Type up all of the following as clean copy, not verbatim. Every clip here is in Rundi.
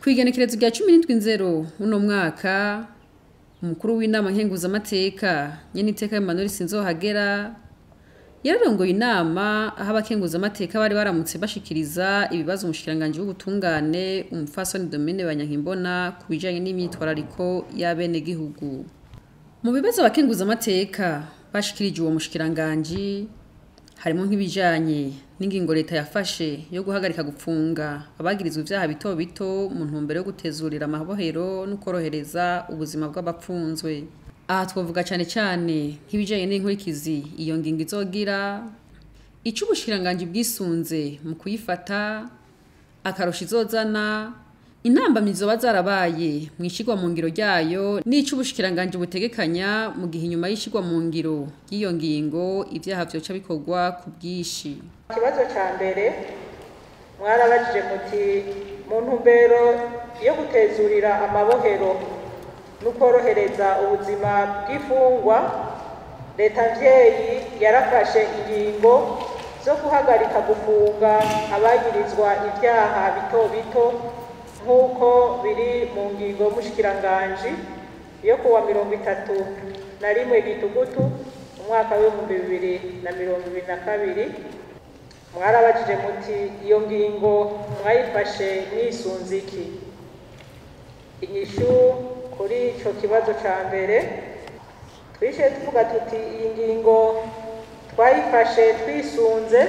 Kw'igenekerezo rya 17/0 uno mwaka umukuru w'inama nkenguzamateka nyeniteka Emmanuel Sinzohagera yararongoye inama aho abakenguzamateka bari baramutse bashikiriza ibibazo umushikiranganji w'ubutungane umupfasoni Domine Banyankimbona kubijanye n'imyitwarariko y'abenegihugu. Mu bibazo abakenguzamateka bashikirije uwo mushikiranganji harimo nk'ibijanye n'ingingo leta yafashe yo guhagarika gupfunga abagirizwa ivyaha bito bito mu ntumbero yo gutezurira amabohero no korohereza ubuzima bw'abapfunzwe. Aha twovuga cane nk'ibijanye n'inkurikizi iyo ngingo izogira, ico ubushikiranganji bwisunze mu kuyifata, akarusho izozana, intambamyi zoba zarabaye mw'ishirwa mu ngiro ryayo n'ico ubushikiranganji butegekanya mu gihe inyuma y'ishirwa mu ngiro y'iyo ngingo ivyaha vyoca bikorwa ku bwinshi. Ikibazo ca mbere mwarabajije muti mu ntumbero yo gutezurira amabohero no korohereza ubuzima bw'ifungwa, leta mvyeyi yarafashe ingingo zo guhagarika gufunga abagirizwa ivyaha bito bito nk'uko biri mu ngingo y'umushikiranganji yo kuwa 31 Gitugutu umwaka w'2022. Mwarabajije muti iyo ngingo mwayifashe mwisunze iki? Inyishu kuri ico kibazo ca mbere twishe tuvuga tuti iyi ngingo twayifashe twisunze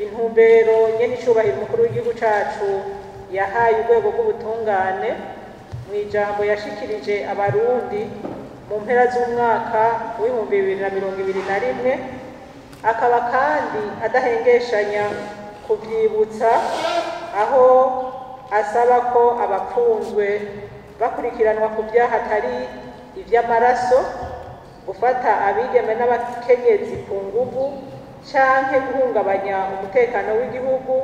intumbero nyenicubahiro umukuru w'igihugu cacu yahaye urwego rw'ubutungane mu ijambo yashikirije abarundi mu mpera z'umwaka w'2021, akaba kandi adahengeshanya kuvyibutsa aho asaba ko abapfunzwe bakurikiranwa ku vyaha atari ivy'amaraso, gufata abigeme n'abakenyezi ku nguvu canke guhungabanya umutekano w'igihugu,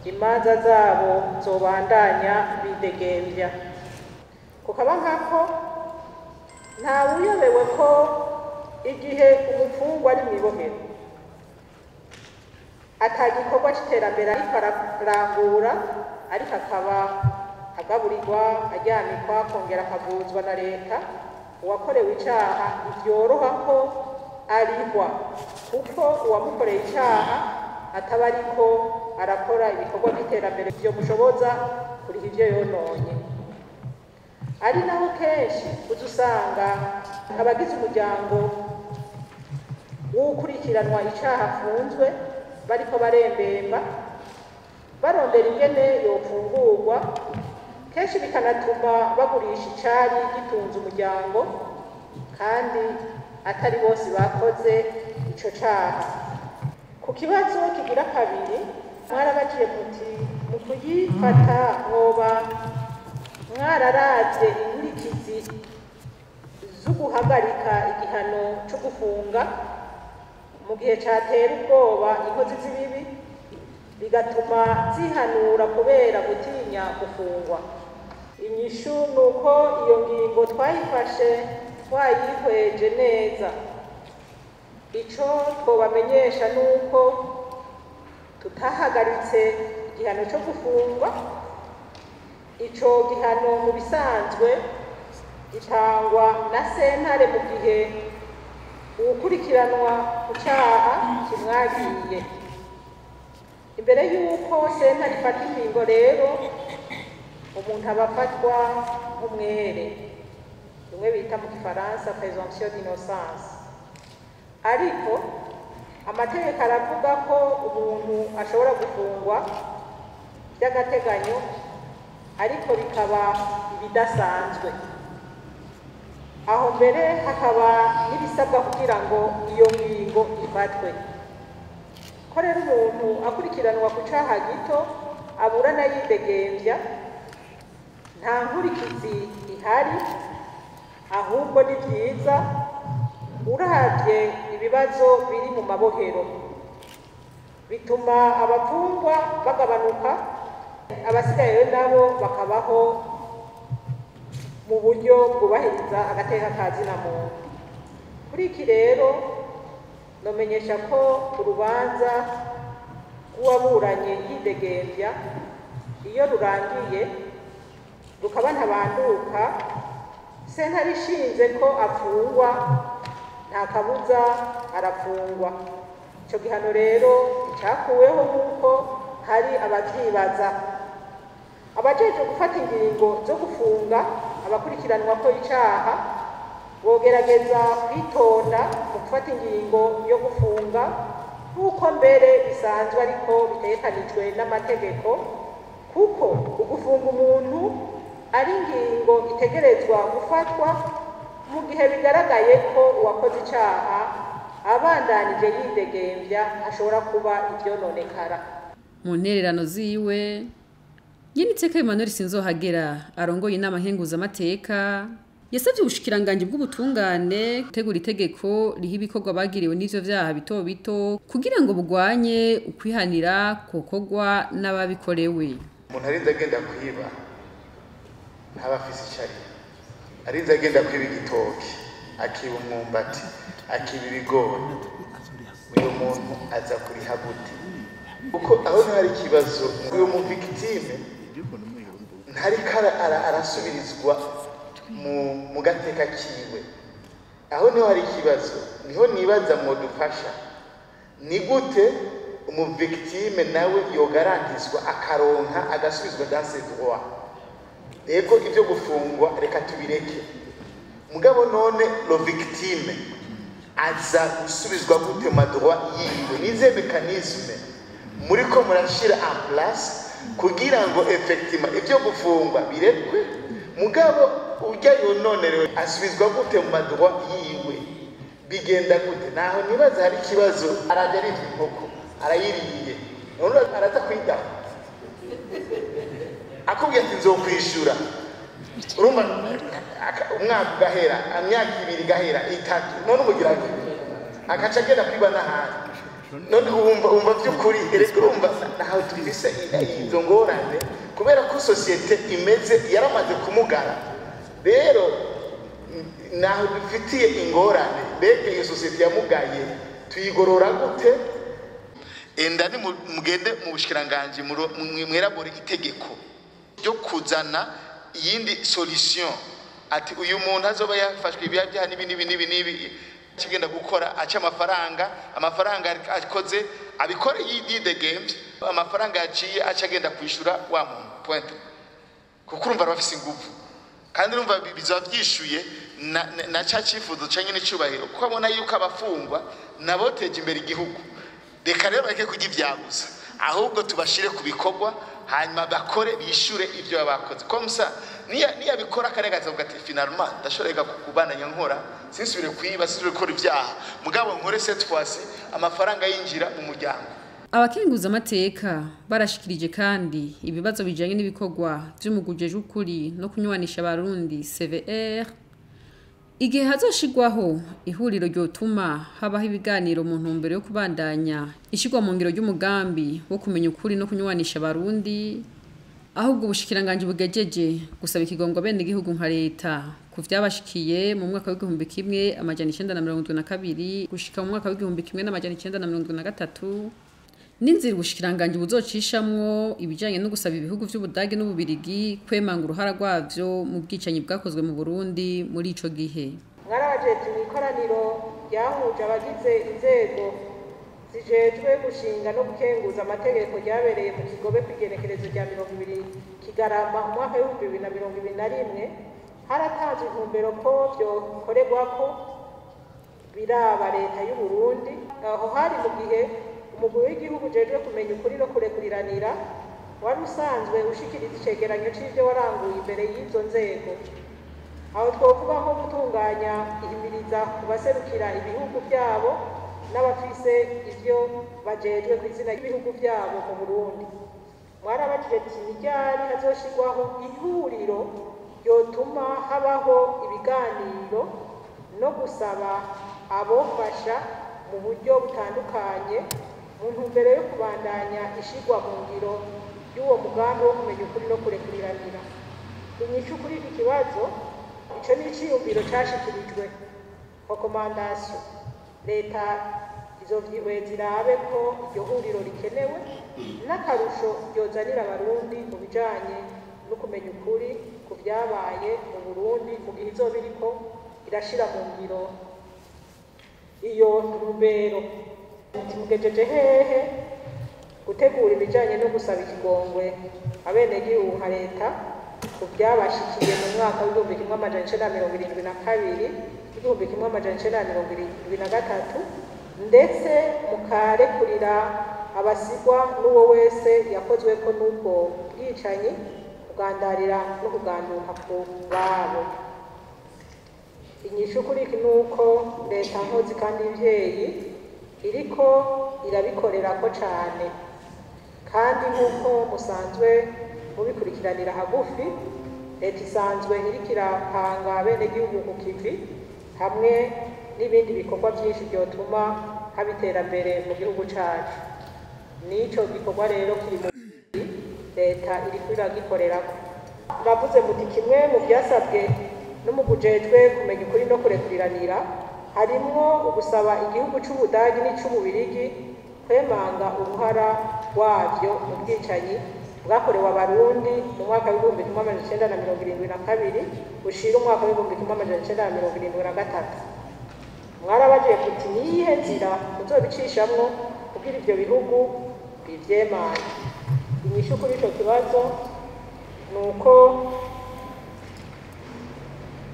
imanza zabo zobandanya bidegemvya. Kukaba nkako ntawuyobewe ko igihe umupfungwa ari mw'ibohero atagikorwa c'iterambere ariko ararangura, ariko akaba agaburirwa, aryamikwa, kongera akavuzwa na leta, uwakorewe icaha ntivyoroha ko arihwa, kuko uwamukoreye icaha ataba ariko arakora ibikorwa by'iterambere vyomushoboza kuriha ivyo yononye. Ari naho kenshi uzusanga abagize umuryango w'ukurikiranwa icaha afunzwe bariko barembemba barondera ingene yofungurwa, kenshi bikanatuma bagurisha icari gitunze umuryango kandi atari bose bakoze ico caha. Ku kibazo kigira kabiri mwarabaciye muti mu kuyifata mwoba mwararavye inkurikizi zo guhagarika igihano co gufunga mu gihe catera ubwoba inkozi z'ibibi bigatuma zihanura kubera gutinya gufungwa. Inyishu nuko iyo ngingo twayifashe twayihweje neza. Ico twobamenyesha nuko tutahagaritse igihano co gufungwa. Ico gihano mu bisanzwe gitangwa na sentare mu gihe uwukurikiranwa ku caha kimwagiye. Imbere y'uko sentare ifata ingingo rero umuntu aba afatwa nk'umwere, bimwe bita mu gifaransa présomption d'innocence. Ariko amategeko aravuga ko umuntu ashobora gufungwa by'agateganyo, ariko bikaba ibidasanzwe. Aho mbere hakaba n'ibisabwa kugira ngo iyo ngingo ifatwe. Ko rero umuntu akurikiranwa ku caha gito aburana yidegemvya, nta nkurikizi ihari, ahubwo ni vyiza uravye ibibazo biri mu mabohero. Bituma abapfungwa bagabanuka, abasigaye nabo bakabaho mu buryo bwubahiriza agateka ka zina muntu. Kuri iki rero nomenyesha ko urubanza rw'uwaburanye yidegemvya iyo rurangiye rukaba ntabanduka, sentare ishinze ko afungwa nta kabuza arafungwa. Ico gihano rero cyakuweho nk'uko hari abavyibaza. Abajejwe gufata ingingo zo gufunga abakurikiranwa ko icaha bogerageza kwitonda mu gufata ingingo yo gufunga nk'uko mbere bisanzwe ariko bitegekanijwe n'amategeko, kuko ugufunga umuntu ari ingingo itegerezwa gufatwa mu gihe bigaragaye ko uwakoze icaha abandanije yidegembya ashobora kuba ivyononekara. Mu ntererano ziwe Nyeniteka Emmanuel Sinzohagera arongoye inama nkenguzamateka yasavye ubushikiranganji bw'ubutungane gutegura itegeko riha ibikorwa bagiriwe n'ivyo vyaha bito bito kugira ngo bugwanye ukwihanira kokorwa n'ababikorewe. Umuntu arinze agenda kwiba ntaba afise icari, arinze agenda kwiba igitoki, akiba umwumbati, akiba ibigori, uyu muntu aza kuriha gute? Kuko aho hari ikibazo, uyu mu victime ntariko arasubirizwa mu gateka kiwe. Aho niho hari ikibazo, niho nibaza mwodufasha ni gute umu victime nawe yogarantizwa akaronka agasubizwa dans ses droits. Ego ivyo gufungwa reka tubireke, mugabo none lo victime aza gusubizwa gute mu droit yiwe? Nize mécanisme muriko murashira en place kugira ngo effectivement ivyo gufungwa birekwe, mugabo urya yononerewe asubizwa gute mu droit yiwe? Bigenda gute? Naho nibaza hari ikibazo. Araje ari inkoko arayiriye, none araza kwidaho akubwiye ati nzokwishura, urumva umwaka ugahera, imyaka ibiri gahera, itatu, none umugira ati akaca agenda kwiba n'ahandi. None umva by'ukuri erega urumva naho tubise izo ngorane kubera ko societe imeze yaramaze kumugara. Rero naho dufitiye ingorane, mbega iyo societe yamugaye tuyigorora gute? Enda ni mugende mu bushikiranganje mwerabore itegeko ryo kuzana iyindi solution, ati uyu muntu azoba yafashwe ibyaha nibi kigenda gukora aca amafaranga akoze abikore yidegembye, amafaranga yaciye aca agenda kwishura wa muntu point. Kuko urumva bafise ingufu kandi urumva bizaba byishuye na ca cifuzo canye n'icubahiro, kuko abona yuko abafungwa naboteje imbere igihugu. Reka rero bareke kurya ivyagusa, ahubwo tubashire ku bikorwa hanyuma bakore bishure ivyo bakoze. Komsa niya bikora karegaza ugati finalement ndashoreka kukubananya nkora sinsubire kwiba sinsubire gukora ivyaha, mugabo nkore cette fois amafaranga yinjira mu muryango. Abakenguza amateka barashikirije kandi ibibazo bijanye n'ibikorwa vy'umugujejwe ukuri no kunywanisha abarundi CVR, igihe hazoshigwaho ihuriro ryotuma habaho ibiganiro mu ntumbero yo kubandanya ishigwa mu ngiro ry'umugambi wo kumenya ukuri no kunywanisha abarundi, ahubwo ubushikiranganje bugejeje gusaba ikigongo bene igihugu nka leta ku vyabashikiye mu mwaka w'igihumbi kimwe amajana 1972 gushika mu mwaka w'igihumbi kimwe n'amajana 1973, n'inzira ubushikiranganje buzocishamwo ibijanye no gusaba ibihugu vy'Ubudage n'Ububirigi kwemanga uruhara rwavyo mu bwicanyi bwakozwe mu Burundi muri ico gihe. Mwarabajeje mu ikoraniro ryahuje abagize inzego zijejwe gushinga no gukenguza amategeko ryabereye mu Kigobe kw'igenekerezo rya 20 Kigarama mu mwaka w'2021, haratanzwe intumbero ko vyokorerwako biraba leta y'u Burundi. Aho hari mu gihe umugwi w'igihugu ujejwe kumenya ukuri no kurekuriranira wari usanzwe ushikiriza icegeranyo c'ivyo waranguye imbere y'izo nzego. Aho twovuga nko gutunganya ihimiriza ku baserukira ibihugu vyabo n'abafise ivyo bajejwe ku izina ry'ibihugu vyabo mu Burundi. Mwarabajije ati nijyari hazoshirwaho ihuriro ryotuma habaho ibiganiro no gusaba abofasha mu buryo butandukanye mu ntumbero yo kubandanya ishigwa mu ngiro y'uwo mugambi wo kumenya ukuri no kurekuriranira. Inyishu kuri iki kibazo, ico ni iciyumviro cashikirijwe recommandation. Leta izovyihweza irabe ko iryo huriro rikenewe n'akarusho ryozanira abarundi mu bijanye no kumenya ukuri ku vyabaye mu Burundi mu gihe izoba iriko irashira mu ngiro iyo ntumbero. Mugejeje hehe gutegura ibijanye no gusaba ikigongwe abenegihugu nka leta ku vyabashikiye mu mwaka w'igihumbi kimwe amajana icenda na mirongo irindwi na kabiri n'igihumbi kimwe amajana icenda na mirongo irindwi na gatatu, ndetse mukarekurira abasigwa n'uwo wese yakozweko n'ubwo bwicanyi kugandarira no kuganduka ku babo. Inyishu kuri iki nuko leta nkozi kandi ivyeyi iriko irabikorerako cane, kandi nk'uko musanzwe mubikurikiranira hagufi, leta isanzwe iriko irapanga abenegihugu ku kivi hamwe n'ibindi bikorwa vyinshi vyotuma haba iterambere mu gihugu cacu. Nico gikorwa rero kiri mu leta iriko iragikorerako. Muravuze muti kimwe mu vyasabwe n'umugujejwe kumenya ukuri no kurekuriranira harimwo ugusaba igihugu c'Ubudagi n'ic'Ububirigi kwemanga uruhara rwavyo mu bwicanyi bwakorewe abarundi mu mwaka w'igihumbi kimwe amajana icenda na mirongo irindwi na kabiri ushira umwaka w'igihumbi kimwe amajana icenda na mirongo irindwi na gatatu. Mwarabajiye kuti niyihe nzira muzobicishamwo kugira ivyo bihugu bivyemanga. Inyishu kuri ico kibazo nuko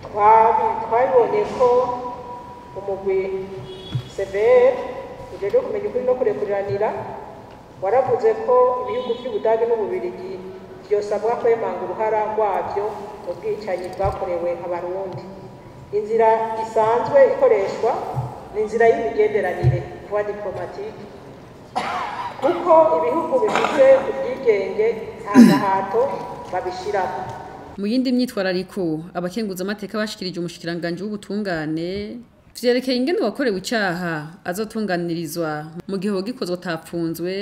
twabibonye ko umugwi severe ujejwe kumenya ukuri no kurekuriranira waravuze ko ibihugu vy'Ubudagi n'Ububirigi vyosabwa kwemanga uruhara rwavyo mu bwicanyi bwakorewe abarundi. Inzira isanzwe ikoreshwa ni inzira y'imigenderanire voie diplomatique, kuko ibihugu bifite ubwigenge nta gahato babishiraho. Mu yindi myitwarariko abakenguzamateka bashikirije umushikiranganji w'ubutungane vyerekeye ingene uwakorewe icaha azotunganirizwa mu gihe gikozwe atapfunzwe,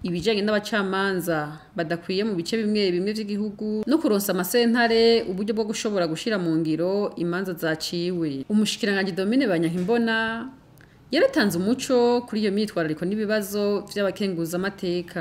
ibijanye n'abacamanza badakwiye mu bice bimwe bimwe vy'igihugu no kuronsa amasentare uburyo bwo gushobora gushira mu ngiro imanza zaciwe. Umushikiranganji Domine Banyankimbona yaratanze umuco kuri iyo myitwarariko n'ibibazo vy'abakenguzamateka.